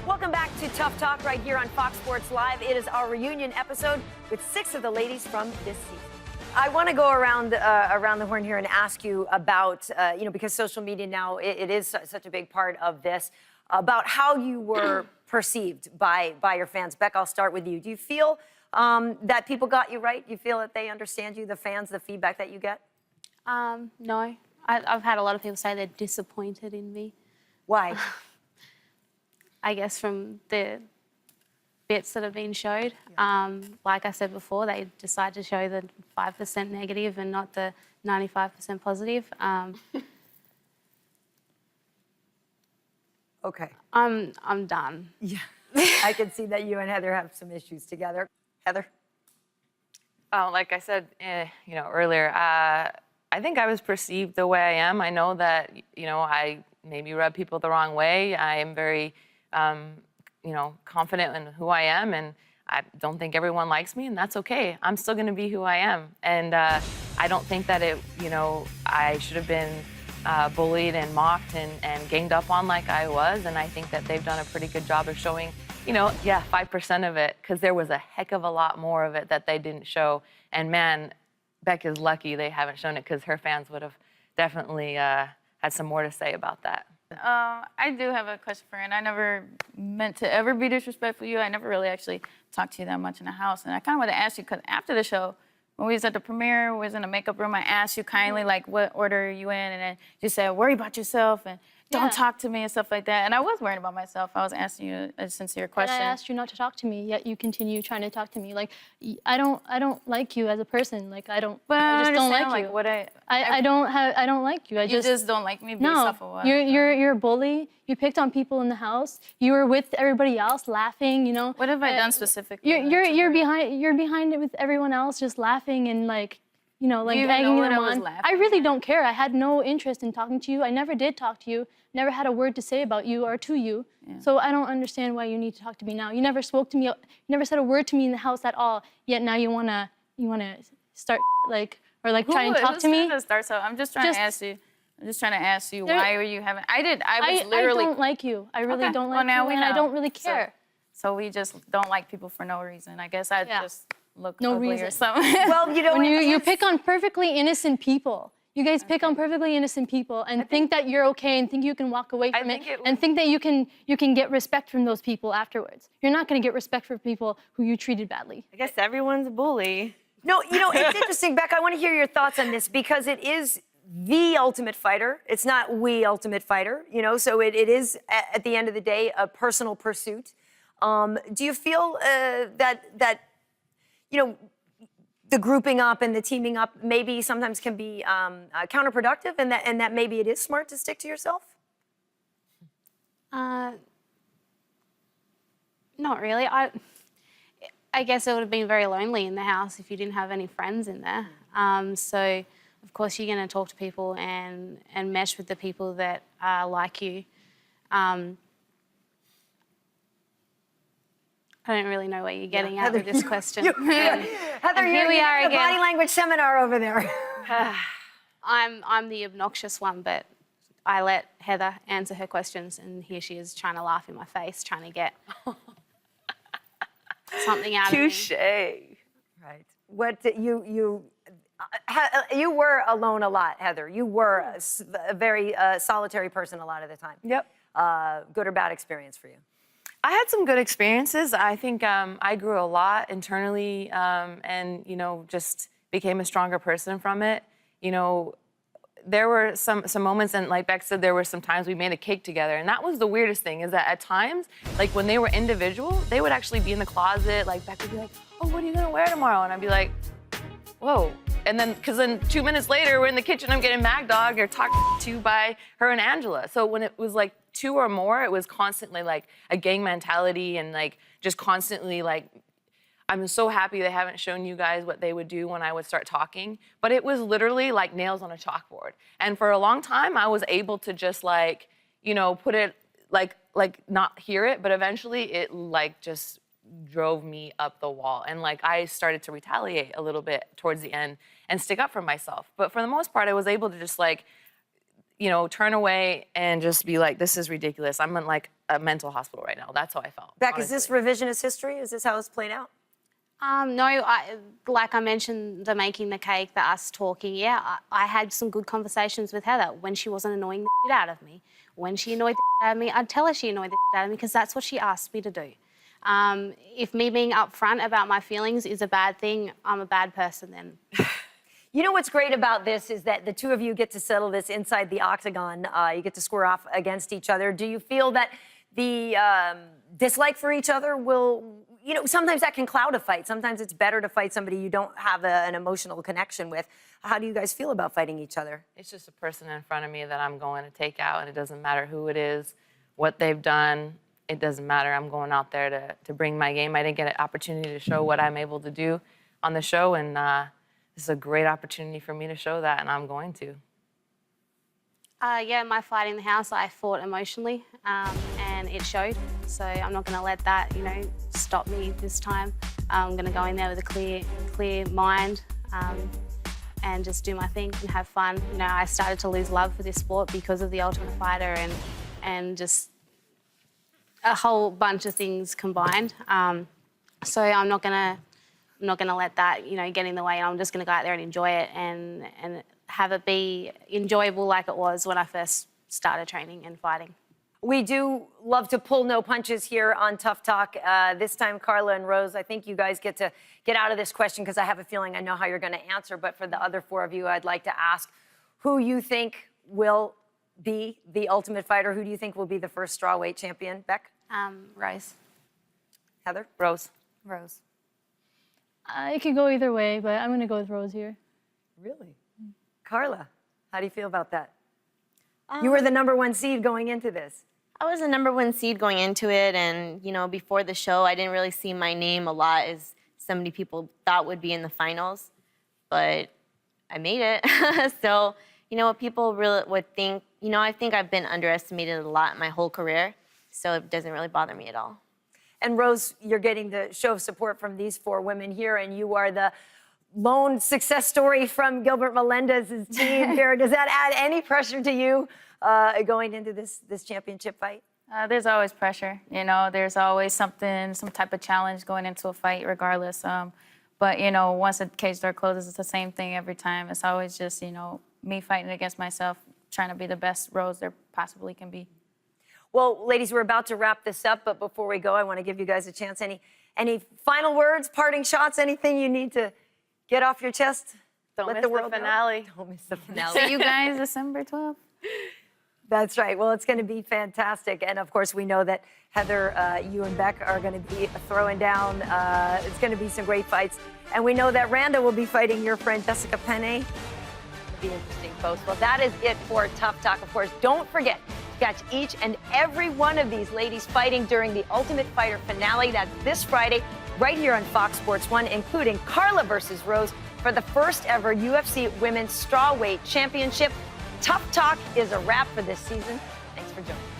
Welcome back to Tough Talk right here on Fox Sports Live. It is our reunion episode with 6 of the ladies from this season. I want to go around the horn here and ask you about, because social media now, it is such a big part of this, about how you were perceived by your fans. Beck, I'll start with you. Do you feel that people got you right? Do you feel that they understand you, the fans, the feedback that you get? No. I've had a lot of people say they're disappointed in me. Why? I guess from the bits that have been showed. Like I said before, they decide to show the 5% negative and not the 95% positive. Okay. I'm done. Yeah. I can see that you and Heather have some issues together. Heather? Oh, like I said, earlier, I think I was perceived the way I am. I know that, I maybe rub people the wrong way. I am very confident in who I am, and I don't think everyone likes me, and that's okay. I'm still going to be who I am, and I don't think that I should have been bullied and mocked and ganged up on like I was, and I think that they've done a pretty good job of showing, 5% of it, because there was a heck of a lot more of it that they didn't show, and man, Beck is lucky they haven't shown it, because her fans would have definitely had some more to say about that. I do have a question for you, and I never meant to ever be disrespectful to you. I never really actually talked to you that much in the house, and I kind of want to ask you, because after the show, when we was at the premiere, we was in the makeup room, I asked you kindly, like, what order are you in, and then you said, worry about yourself, and don't talk to me, and stuff like that, and I was worrying about myself. I was asking you a sincere question. And I asked you not to talk to me, yet you continue trying to talk to me. Like, I don't like you as a person. Like, I just don't like you. What I don't like you. You just don't like me based off of what? You're a bully. You picked on people in the house. You were with everybody else laughing. What have I done specifically? You're behind it with everyone else, just laughing and like egging them on. I really don't care. I had no interest in talking to you. I never did talk to you. Never had a word to say about you or to you. Yeah. So I don't understand why you need to talk to me now. You never spoke to me. You never said a word to me in the house at all. Yet now you wanna start try and talk to me. So I'm just trying to ask you. I'm just trying to ask you, why are you having? I don't like you. I really don't like you, and I don't really care. So we just don't like people for no reason. I guess I just look ugly or something. Well, when you pick on perfectly innocent people. You guys pick on perfectly innocent people and think that you're okay and think you can walk away from it and think that you can get respect from those people afterwards. You're not going to get respect from people who you treated badly. I guess everyone's a bully. No, it's interesting, Beck. I want to hear your thoughts on this, because it is the Ultimate Fighter. It's not We Ultimate Fighter, so it is, at the end of the day, a personal pursuit. Do you feel that the grouping up and the teaming up maybe sometimes can be counterproductive, and that maybe it is smart to stick to yourself? Not really. I guess it would have been very lonely in the house if you didn't have any friends in there. So, of course, you're going to talk to people and mesh with the people that like you. I don't really know what you're getting at with this question. Heather, here we are again. The body language seminar over there. I'm the obnoxious one, but I let Heather answer her questions, and here she is trying to laugh in my face, trying to get something out of me. Touche. Right. What you were alone a lot, Heather. You were a very solitary person a lot of the time. Yep. Good or bad experience for you? I had some good experiences. I think I grew a lot internally and, just became a stronger person from it. There were some moments, and like Beck said, there were some times we made a cake together. And that was the weirdest thing, is that at times, like when they were individual, they would actually be in the closet. Like Beck would be like, oh, what are you going to wear tomorrow? And I'd be like, whoa. And then, because then 2 minutes later, we're in the kitchen, I'm getting mag dogged or talked to by her and Angela. So when it was like 2 or more, it was constantly like a gang mentality, and like just constantly like, I'm so happy they haven't shown you guys what they would do when I would start talking. But it was literally like nails on a chalkboard. And for a long time, I was able to just like, put it like not hear it, but eventually it like just drove me up the wall. And like I started to retaliate a little bit towards the end and stick up for myself. But for the most part, I was able to just like, turn away and just be like, this is ridiculous. I'm in like a mental hospital right now. That's how I felt. Beck, is this revisionist history? Is this how it's played out? No, like I mentioned, the making the cake, the us talking, I had some good conversations with Heather when she wasn't annoying the shit out of me. When she annoyed the shit out of me, I'd tell her she annoyed the shit out of me because that's what she asked me to do. If me being upfront about my feelings is a bad thing, I'm a bad person then. You know what's great about this is that the two of you get to settle this inside the octagon. You get to square off against each other. Do you feel that the dislike for each other will, sometimes that can cloud a fight. Sometimes it's better to fight somebody you don't have an emotional connection with. How do you guys feel about fighting each other? It's just a person in front of me that I'm going to take out, and it doesn't matter who it is, what they've done. It doesn't matter. I'm going out there to bring my game. I didn't get an opportunity to show what I'm able to do on the show, and this is a great opportunity for me to show that, and I'm going to. My fight in the house, I fought emotionally, and it showed. So I'm not going to let that, stop me this time. I'm going to go in there with a clear mind and just do my thing and have fun. I started to lose love for this sport because of the Ultimate Fighter and just a whole bunch of things combined. So I'm not going to let that, get in the way. I'm just going to go out there and enjoy it and have it be enjoyable like it was when I first started training and fighting. We do love to pull no punches here on Tough Talk. This time, Carla and Rose, I think you guys get to get out of this question because I have a feeling I know how you're going to answer. But for the other four of you, I'd like to ask who you think will be the Ultimate Fighter. Who do you think will be the first strawweight champion? Beck? Rose. Heather? Rose. Rose. It could go either way, but I'm going to go with Rose here. Really? Carla, how do you feel about that? You were the #1 seed going into this. I was the #1 seed going into it, and before the show, I didn't really see my name a lot as somebody people thought would be in the finals, but I made it. So, what people really would think, I think I've been underestimated a lot my whole career, so it doesn't really bother me at all. And Rose, you're getting the show of support from these four women here, and you are the lone success story from Gilbert Melendez's team here. Does that add any pressure to you going into this championship fight? There's always pressure, There's always some type of challenge going into a fight, regardless. But once the cage door closes, it's the same thing every time. It's always just me fighting against myself, trying to be the best Rose there possibly can be. Well, ladies, we're about to wrap this up, but before we go, I want to give you guys a chance. Any final words, parting shots, anything you need to get off your chest? Don't Let miss the world know? finale. Don't miss the finale. See you guys December 12th. That's right. Well, it's going to be fantastic. And of course, we know that Heather, you and Beck are going to be throwing down. It's going to be some great fights. And we know that Randa will be fighting your friend Jessica Penne. It'll be interesting, folks. Well, that is it for Tough Talk. Of course, don't forget to catch each and every one of these ladies fighting during the Ultimate Fighter finale. That's this Friday, right here on Fox Sports 1, including Carla versus Rose for the first ever UFC Women's Strawweight Championship. Tough Talk is a wrap for this season. Thanks for joining.